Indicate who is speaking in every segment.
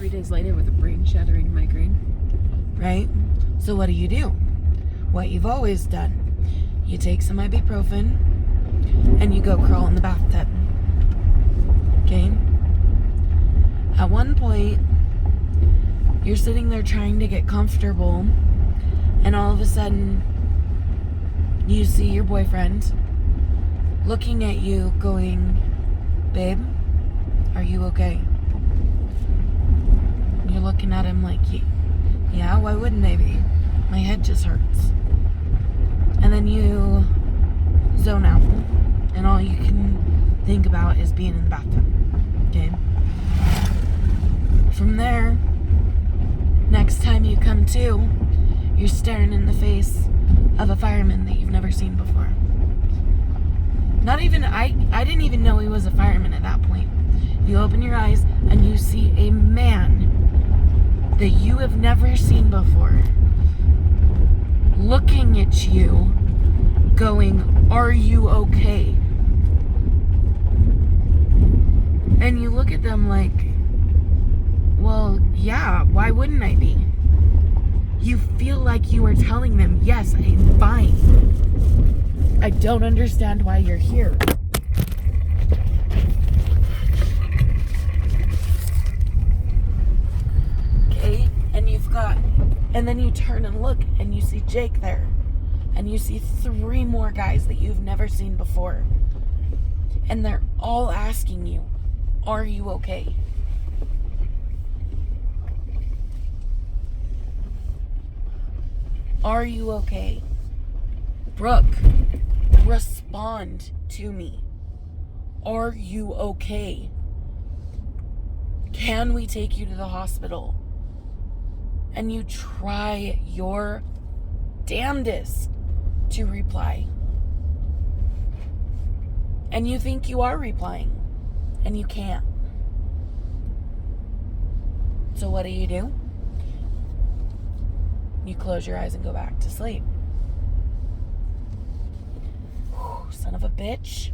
Speaker 1: 3 days later with a brain-shattering migraine.
Speaker 2: Right? So what do? What you've always done. You take some ibuprofen and you go crawl in the bathtub. Okay? At one point, you're sitting there trying to get comfortable, and all of a sudden, you see your boyfriend looking at you going, "Babe, are you okay?" You're looking at him like, "Yeah, why wouldn't I be? My head just hurts." And then you zone out, and all you can think about is being in the bathtub. Okay? From there, next time you come to, you're staring in the face of a fireman that you've never seen before. Not even, I didn't even know he was a fireman at that point. You open your eyes and you see a man that you have never seen before looking at you going, "Are you okay?" And you look at them like, "Well, yeah, why wouldn't I be?" You feel like you are telling them, "Yes, I'm fine. I don't understand why you're here." Okay, and then you turn and look and you see Jake there. And you see 3 more guys that you've never seen before. And they're all asking you, "Are you okay?" Are you okay? Brooke, respond to me. Are you okay? Can we take you to the hospital? And you try your damnedest to reply. And you think you are replying, and you can't. So what do? You close your eyes and go back to sleep. Whew, son of a bitch.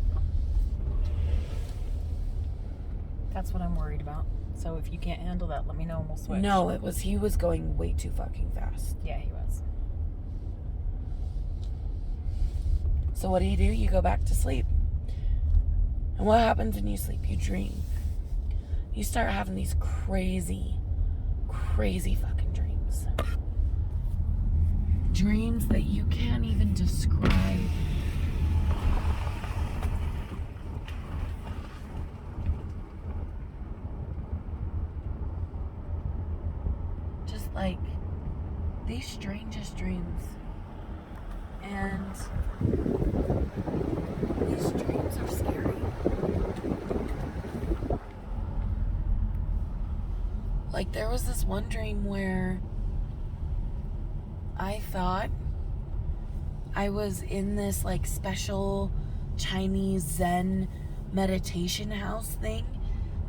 Speaker 1: That's what I'm worried about. So if you can't handle that, let me know and we'll switch.
Speaker 2: No, he was going way too fucking fast.
Speaker 1: Yeah, he was.
Speaker 2: So what do? You go back to sleep. And what happens when you sleep? You dream. You start having these crazy, crazy fucking dreams. Dreams that you can't even describe. Just like the strangest dreams. And these dreams are scary. Like there was this one dream where I thought I was in this like special Chinese Zen meditation house thing,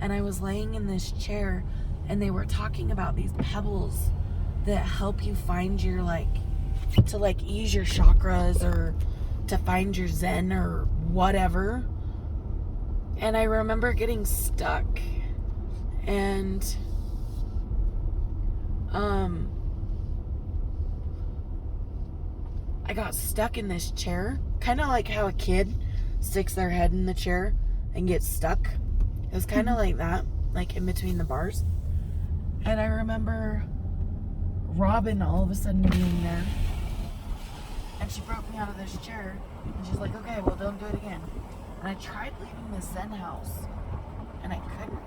Speaker 2: and I was laying in this chair and they were talking about these pebbles that help you find your to ease your chakras or to find your Zen or whatever. And I remember getting stuck and I got stuck in this chair, kind of like how a kid sticks their head in the chair and gets stuck. It was kind of like that, like in between the bars. And I remember Robin all of a sudden being there, and she broke me out of this chair, and she's like, "Okay, well, don't do it again." And I tried leaving the Zen house, and I couldn't.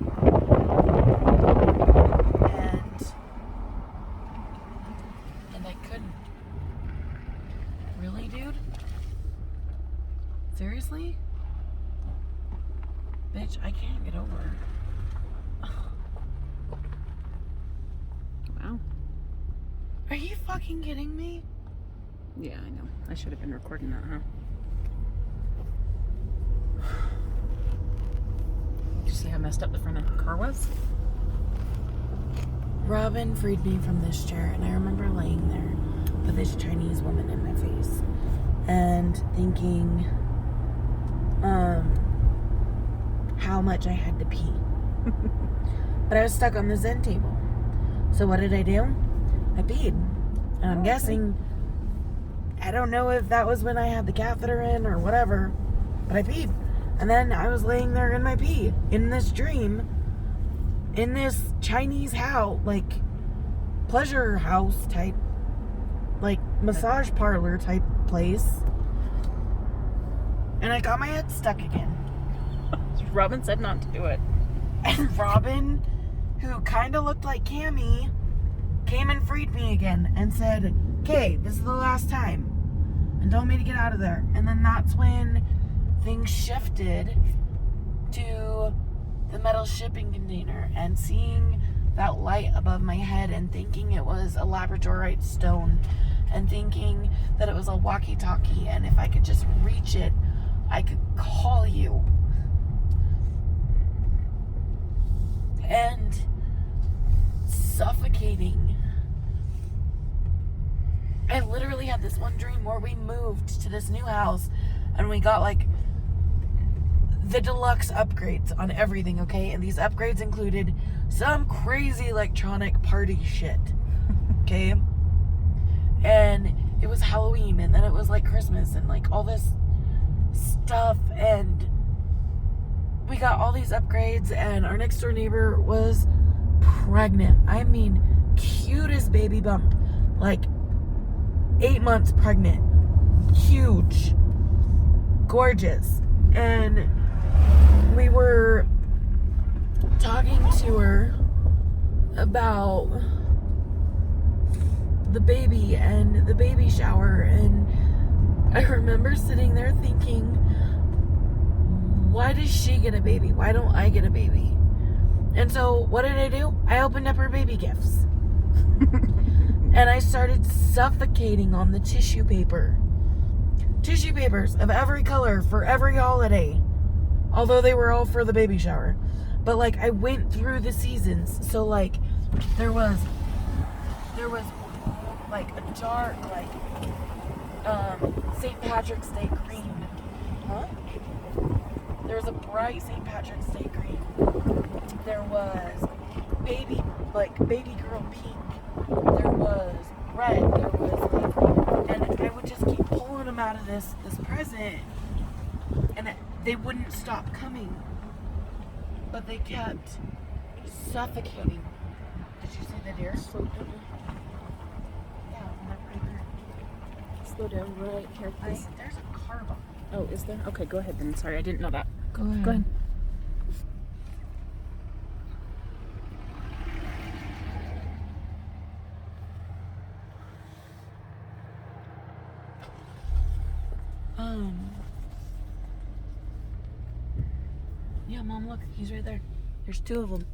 Speaker 2: And I couldn't. Really, dude? Seriously? Bitch, I can't get over it.
Speaker 1: Wow.
Speaker 2: Are you fucking kidding me?
Speaker 1: Yeah, I know. I should have been recording that, huh? Did you see how messed up the front of the car was?
Speaker 2: Robin freed me from this chair, and I remember laying there with this Chinese woman in my face and thinking how much I had to pee. But I was stuck on the Zen table. So what did I do? I peed. And I'm
Speaker 1: Oh, okay.
Speaker 2: guessing, I don't know if that was when I had the catheter in or whatever, but I peed. And then I was laying there in my pee, in this dream, in this Chinese house, like, pleasure house type, like, massage parlor type place. And I got my head stuck again.
Speaker 1: Robin said not to do it.
Speaker 2: And Robin, who kind of looked like Cammy, came and freed me again and said, okay, this is the last time. And told me to get out of there. And then that's when things shifted to the metal shipping container and seeing that light above my head and thinking it was a labradorite stone and thinking that it was a walkie-talkie, and if I could just reach it, I could call you. And suffocating. I literally had this one dream where we moved to this new house and we got like the deluxe upgrades on everything, okay? And these upgrades included some crazy electronic party shit, okay? And it was Halloween, and then it was like Christmas and like all this stuff, and we got all these upgrades, and our next door neighbor was pregnant. I mean, cutest baby bump, like 8 months pregnant, huge, gorgeous. And we were talking to her about the baby and the baby shower, and I remember sitting there thinking, why does she get a baby? Why don't I get a baby? And so what did I do? I opened up her baby gifts. And I started suffocating on the tissue paper. Tissue papers of every color for every holiday. Although they were all for the baby shower. But like I went through the seasons. So like there was like a dark like St. Patrick's Day green. Huh? There was a bright St. Patrick's Day green. There was baby girl pink. There was red. There was like, and I would just keep pulling them out of this present, and they wouldn't stop coming. But they kept suffocating. Did you see the deer?
Speaker 1: Slow down.
Speaker 2: Yeah, they're pretty good.
Speaker 1: Slow down right here, please.
Speaker 2: There's a car behind.
Speaker 1: Oh, is there? Okay, go ahead then. Sorry, I didn't know that.
Speaker 2: Go ahead.
Speaker 1: Go ahead.
Speaker 2: Yeah, Mom, look, he's right there. There's two of them.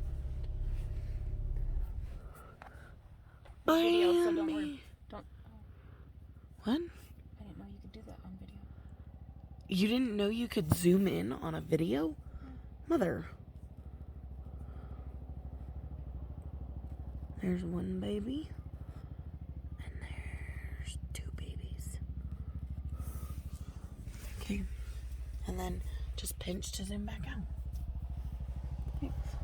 Speaker 1: Video, so don't worry. Don't.
Speaker 2: What?
Speaker 1: I didn't know you could do that on video.
Speaker 2: You didn't know you could zoom in on a video? Mother. There's one baby. And there's two babies. Okay. And then just pinch to zoom back out.
Speaker 1: Thanks.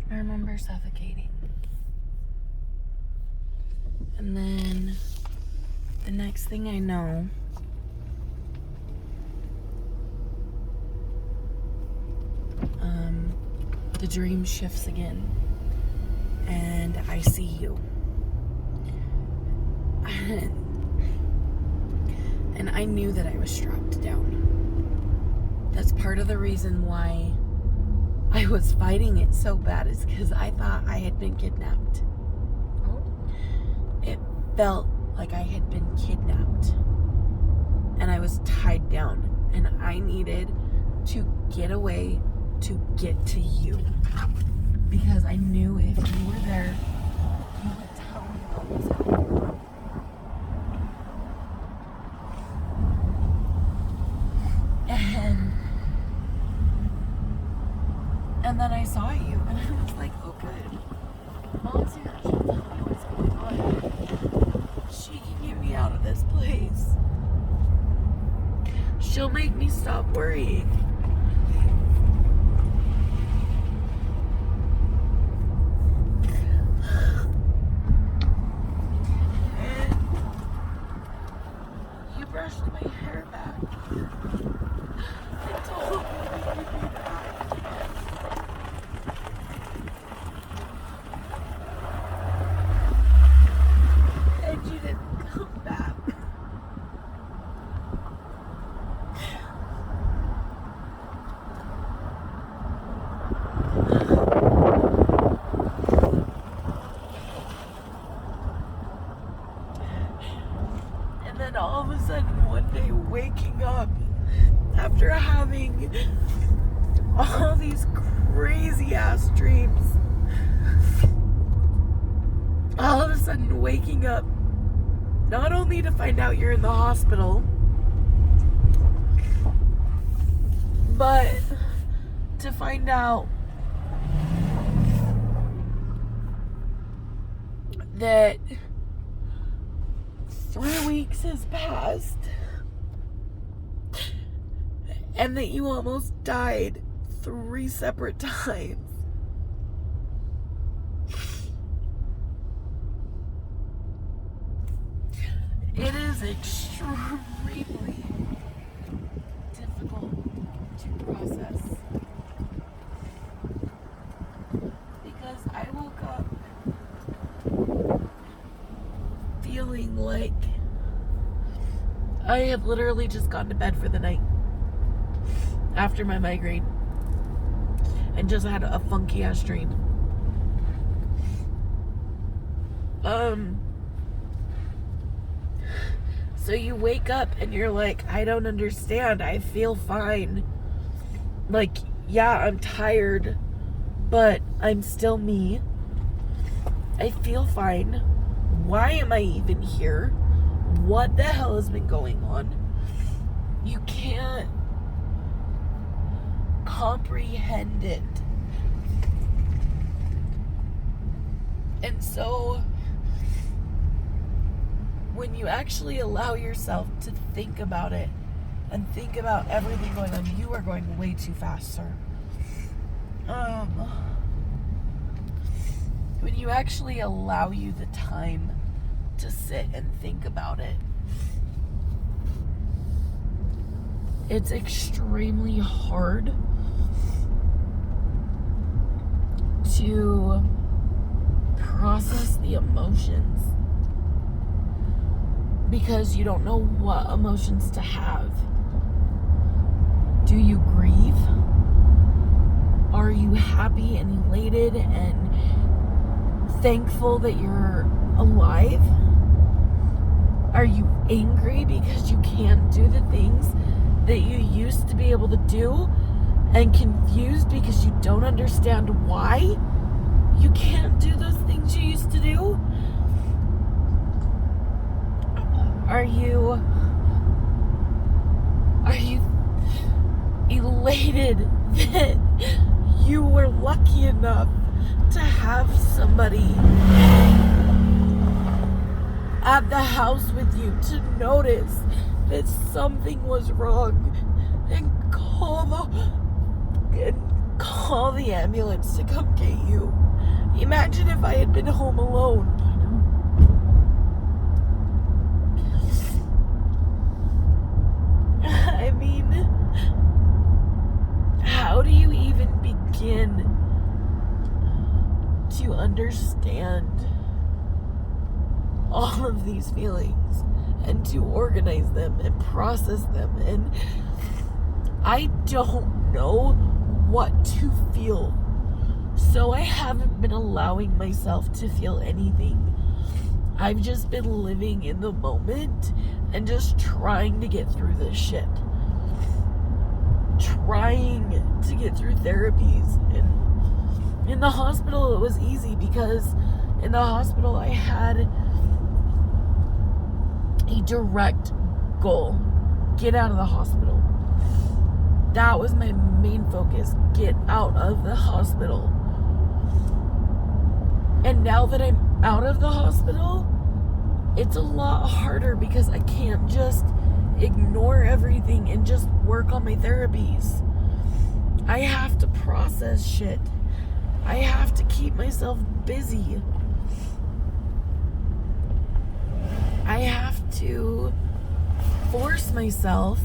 Speaker 2: I remember suffocating. And then the next thing I know, the dream shifts again. And I see you. And I knew that I was strapped down. That's part of the reason why I was fighting it so bad, is because I thought I had been kidnapped.
Speaker 1: Oh.
Speaker 2: It felt like I had been kidnapped. And I was tied down. And I needed to get away to get to you. Because I knew if you were there, you would tell me what was happening. And then I saw you, and I was like, oh good. Mom's here. She'll tell me what's going on. She can get worrying. And you brushed my hair back. I told me you'd be back. And you didn't come back. And then all of a sudden one day waking up after having all these crazy ass dreams, all of a sudden waking up not only to find out you're in the hospital, but to find out that 3 weeks has passed and that you almost died 3 separate times. It is extremely difficult to process because I woke up feeling like I had literally just gone to bed for the night after my migraine and just had a funky ass dream. So you wake up and you're like, I don't understand. I feel fine. Like, yeah, I'm tired, but I'm still me. I feel fine. Why am I even here? What the hell has been going on? You can't comprehend it. And so when you actually allow yourself to think about it and think about everything going on, you are going way too fast, sir. When you actually allow you the time to sit and think about it, it's extremely hard to process the emotions because you don't know what emotions to have. Do you grieve? Are you happy and elated and thankful that you're alive? Are you angry because you can't do the things that you used to be able to do, and confused because you don't understand why you can't do those things you used to do? Are you elated that you were lucky enough to have somebody at the house with you to notice that something was wrong and call the ambulance to come get you? Imagine if I had been home alone. I mean, how do you even begin to understand all of these feelings and to organize them and process them? And I don't know what to feel, so I haven't been allowing myself to feel anything. I've just been living in the moment and just trying to get through this shit. Trying to get through therapies. And in the hospital it was easy because in the hospital I had a direct goal. Get out of the hospital. That was my main focus. Get out of the hospital. And now that I'm out of the hospital, it's a lot harder because I can't just ignore everything and just work on my therapies. I have to process shit. I have to keep myself busy. I have to force myself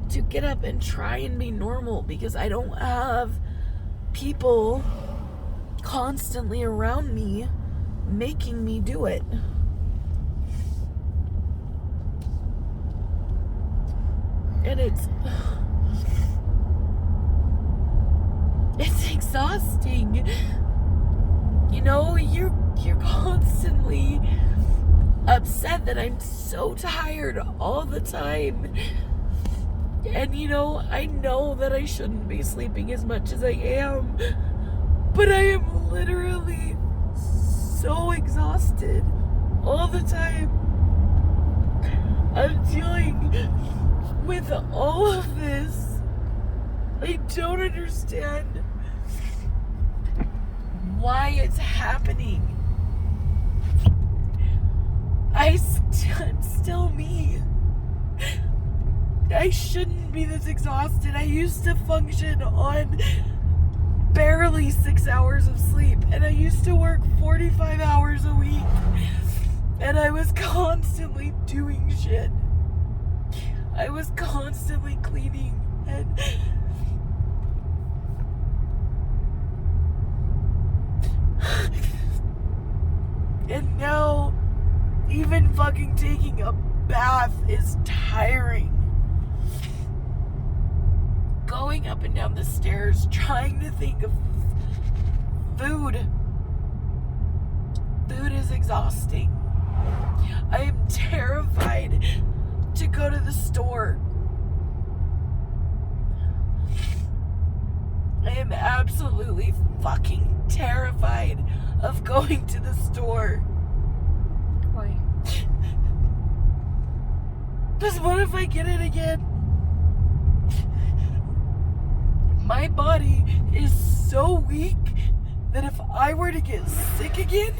Speaker 2: to get up and try and be normal because I don't have people constantly around me making me do it. And it's exhausting. You know, you're constantly upset that I'm so tired all the time. And you know, I know that I shouldn't be sleeping as much as I am, but I am literally so exhausted all the time. I'm dealing with all of this. I don't understand why it's happening. I'm still me. I shouldn't be this exhausted. I used to function on barely 6 hours of sleep, and I used to work 45 hours a week, and I was constantly doing shit. I was constantly cleaning, and now even fucking taking a bath is tiring. Going up and down the stairs, trying to think of food. Food is exhausting. I am terrified to go to the store. I am absolutely fucking terrified of going to the store.
Speaker 1: Why?
Speaker 2: Because what if I get it again? My body is so weak that if I were to get sick again,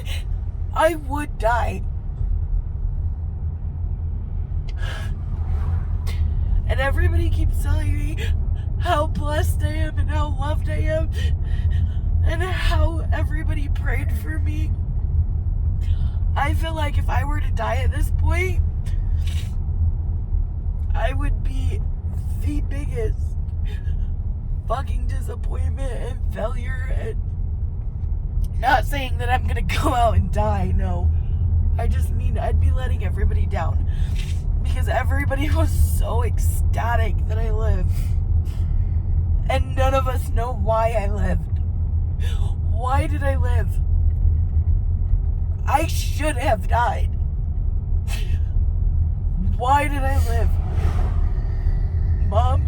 Speaker 2: I would die. And everybody keeps telling me how blessed I am and how loved I am and how everybody prayed for me. I feel like if I were to die at this point, I would be the biggest fucking disappointment and failure. And not saying that I'm gonna go out and die, no. I just mean I'd be letting everybody down because everybody was so ecstatic that I lived, and none of us know why I lived. Why did I live? I should have died. Why did I live? Mom?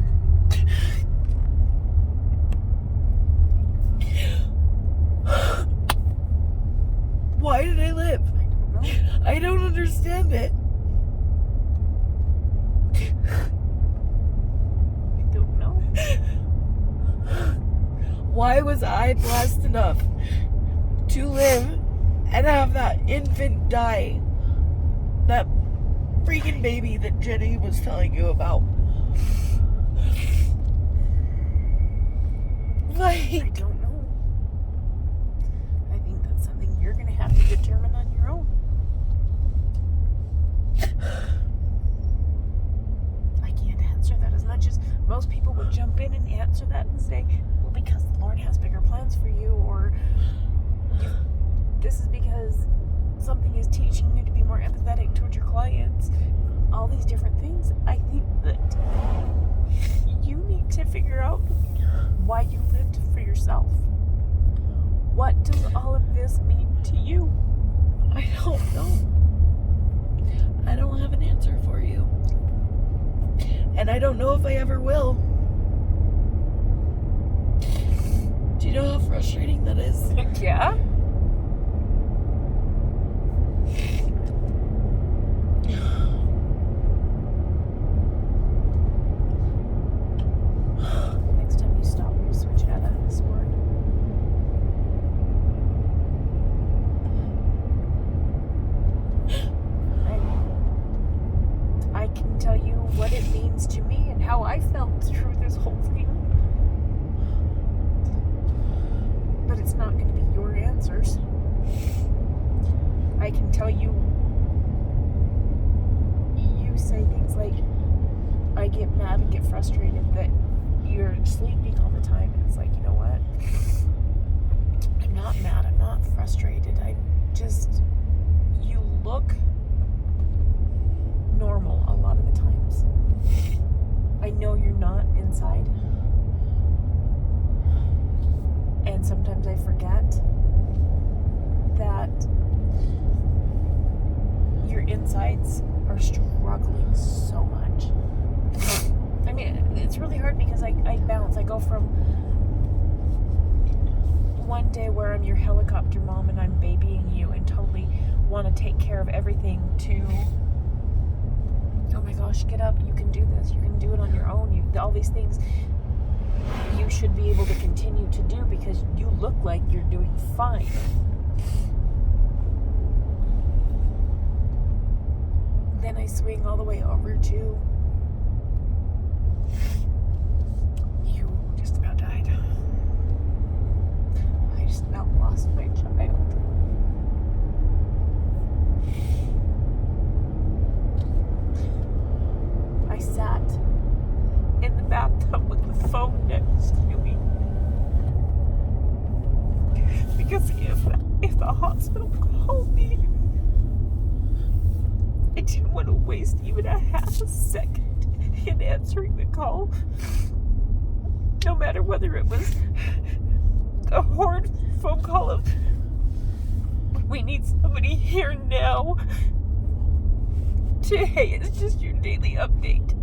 Speaker 2: Why did I live? I don't understand it.
Speaker 1: I don't know.
Speaker 2: Why was I blessed enough to live and have that infant die? That freaking baby that Jenny was telling you about.
Speaker 1: I don't know. I think that's something you're going to have to determine on your own. I can't answer that as much as most people would jump in and answer that and say, well, because the Lord has bigger plans for you, or this is because something is teaching you to be more empathetic towards your clients. All these different things. I think that you need to figure out why you lived for yourself. What does all of this mean to you?
Speaker 2: I don't know. I don't have an answer for you. And I don't know if I ever will. Do you know how frustrating that is?
Speaker 1: Yeah. Next time you stop, you switch it out of the sport. I can tell you what it things to me and how I felt through this whole thing. But it's not going to be your answers. I can tell you say things like, I get mad and get frustrated that you're sleeping all the time. And it's like, you know what? I'm not mad. I'm not frustrated. You look normal a lot of the times. I know you're not inside. And sometimes I forget that your insides are struggling so much. I mean, it's really hard because I bounce. I go from one day where I'm your helicopter mom and I'm babying you and totally want to take care of everything to, oh my gosh, get up, you can do this, you can do it on your own, all these things you should be able to continue to do because you look like you're doing fine. Then I swing all the way over to, you just about died. I just about lost my child. I sat in the bathtub with the phone next to me. Because if the hospital called me, I didn't want to waste even a half a second in answering the call. No matter whether it was a hard phone call of, we need somebody here now, to, hey, it's just your daily update.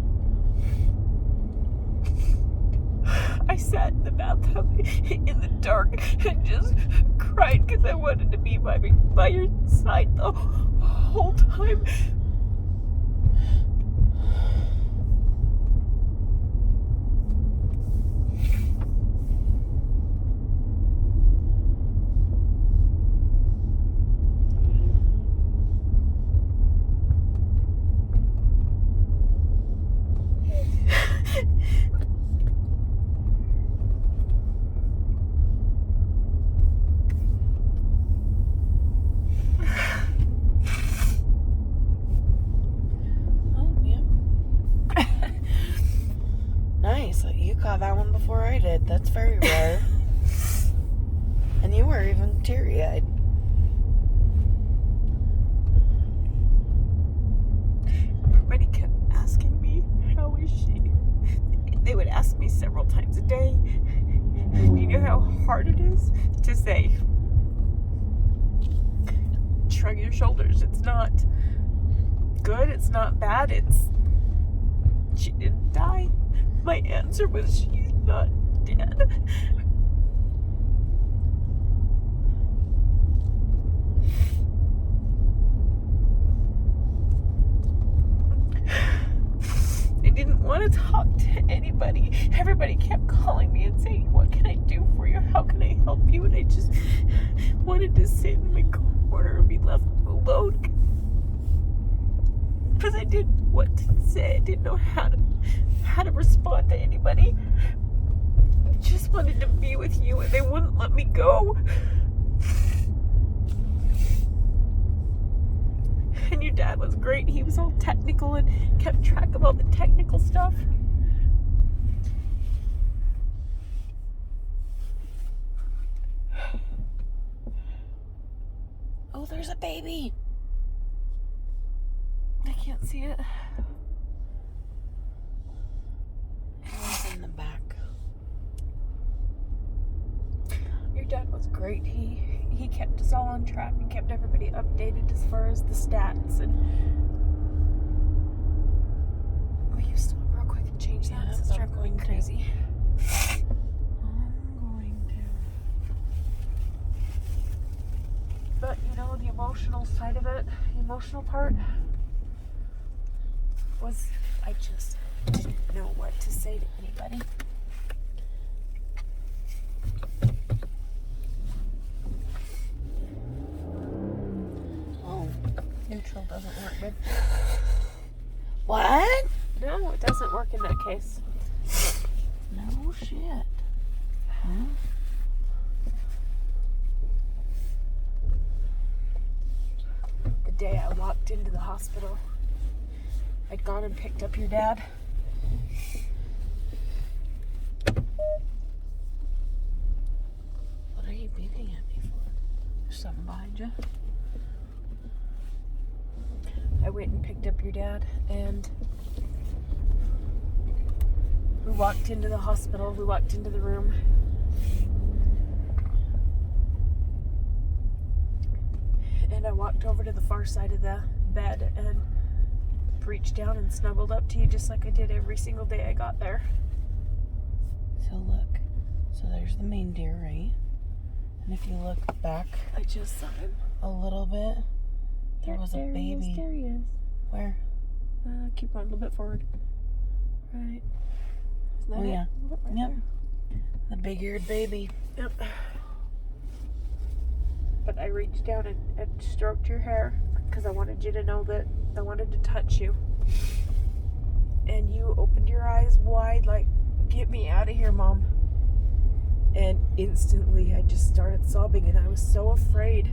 Speaker 1: I sat in the bathtub in the dark and just cried because I wanted to be by your side the whole time.
Speaker 2: You caught that one before I did. That's very rare. And you were even teary-eyed.
Speaker 1: Everybody kept asking me, how is she? They would ask me several times a day. Do you know how hard it is to say, shrug your shoulders, it's not good, it's not bad, she didn't die. My answer was, she's not dead. I didn't want to talk to anybody. Everybody kept calling me and saying, what can I do for you? How can I help you? And I just wanted to sit in my corner and be left alone. Because I didn't know what to say. I didn't know how to respond to anybody. I just wanted to be with you and they wouldn't let me go. And your dad was great. He was all technical and kept track of all the technical stuff.
Speaker 2: Oh, there's a baby.
Speaker 1: I can't see it.
Speaker 2: It's in the back.
Speaker 1: Your dad was great. He kept us all on track and kept everybody updated as far as the stats. And will you stop real quick and change that?
Speaker 2: Yeah,
Speaker 1: It's driving me crazy.
Speaker 2: I'm going to.
Speaker 1: But you know, the emotional side of it, the emotional part was, I just didn't know what to say to anybody.
Speaker 2: Oh,
Speaker 1: Neutral doesn't work good.
Speaker 2: what?
Speaker 1: No, it doesn't work in that case.
Speaker 2: No shit. Huh?
Speaker 1: The day I walked into the hospital, I'd gone and picked up your dad.
Speaker 2: What are you beeping at me for?
Speaker 1: There's something behind you. I went and picked up your dad, and we walked into the hospital. We walked into the room. And I walked over to the far side of the bed and reached down and snuggled up to you just like I did every single day I got there.
Speaker 2: So look. So there's the main deer, right? And if you look back
Speaker 1: I just saw him.
Speaker 2: a little bit, there was a baby.
Speaker 1: There he is.
Speaker 2: Where?
Speaker 1: Keep on a little bit forward. Right. Isn't that
Speaker 2: Oh,
Speaker 1: it?
Speaker 2: yeah.
Speaker 1: Right
Speaker 2: Yep.
Speaker 1: there.
Speaker 2: The big-eared baby.
Speaker 1: Yep. But I reached down and stroked your hair because I wanted you to know that I wanted to touch you. And you opened your eyes wide like, get me out of here, Mom. And instantly I just started sobbing, and I was so afraid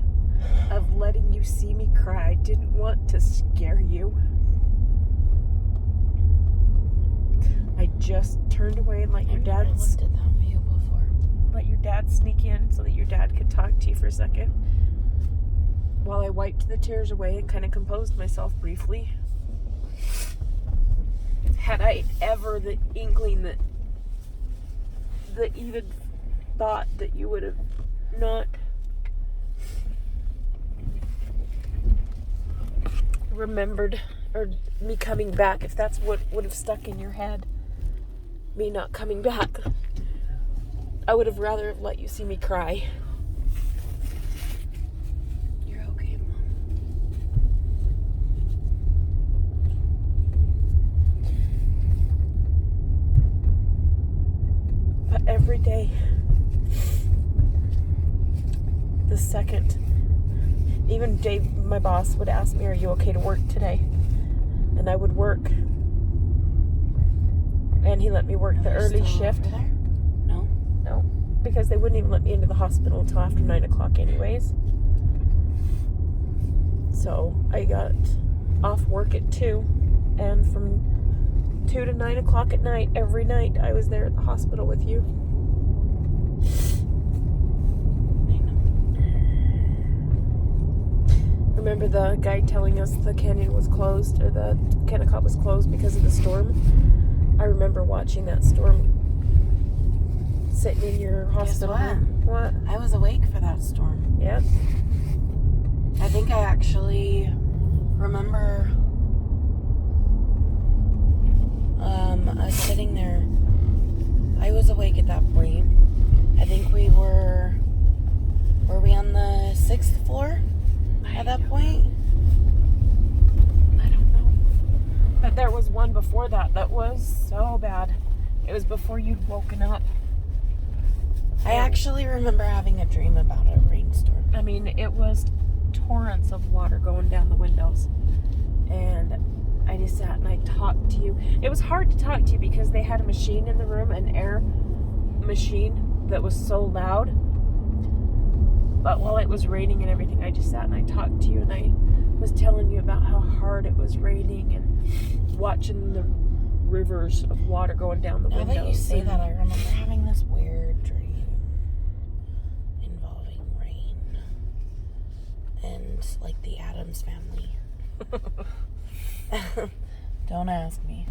Speaker 1: of letting you see me cry. I didn't want to scare you. I just turned away and let your
Speaker 2: I've never
Speaker 1: dad
Speaker 2: looked at that view before.
Speaker 1: sneak in so that your dad could talk to you for a second. While I wiped the tears away and kind of composed myself briefly. Had I ever the inkling that even thought that you would have not remembered, or me coming back, if that's what would have stuck in your head, me not coming back, I would have rather have let you see me cry.
Speaker 2: You're okay, Mom.
Speaker 1: But every day, the second, even Dave, my boss, would ask me, "Are you okay to work today?" And I would work. And he let me work the
Speaker 2: Are they
Speaker 1: early
Speaker 2: still
Speaker 1: shift.
Speaker 2: over there? No?
Speaker 1: No, because they wouldn't even let me into the hospital until after 9 o'clock anyways. So I got off work at 2, and from 2 to 9 o'clock at night, every night, I was there at the hospital with you.
Speaker 2: I know.
Speaker 1: Remember the guy telling us the canyon was closed, or the Kennecott was closed because of the storm? I remember watching that storm sitting in your hospital
Speaker 2: what?
Speaker 1: room. What?
Speaker 2: I was awake for that storm.
Speaker 1: Yeah.
Speaker 2: I think I actually remember us sitting there. I was awake at that point. I think we were we on the 6th floor at that point?
Speaker 1: I don't know. But there was one before that was so bad. It was before you'd woken up.
Speaker 2: I actually remember having a dream about a rainstorm.
Speaker 1: I mean, it was torrents of water going down the windows. And I just sat and I talked to you. It was hard to talk to you because they had a machine in the room, an air machine that was so loud. But while it was raining and everything, I just sat and I talked to you, and I was telling you about how hard it was raining and watching the rivers of water going down the windows.
Speaker 2: Now that you say that, I remember having this weird dream involving rain and like the Addams family. Don't ask me.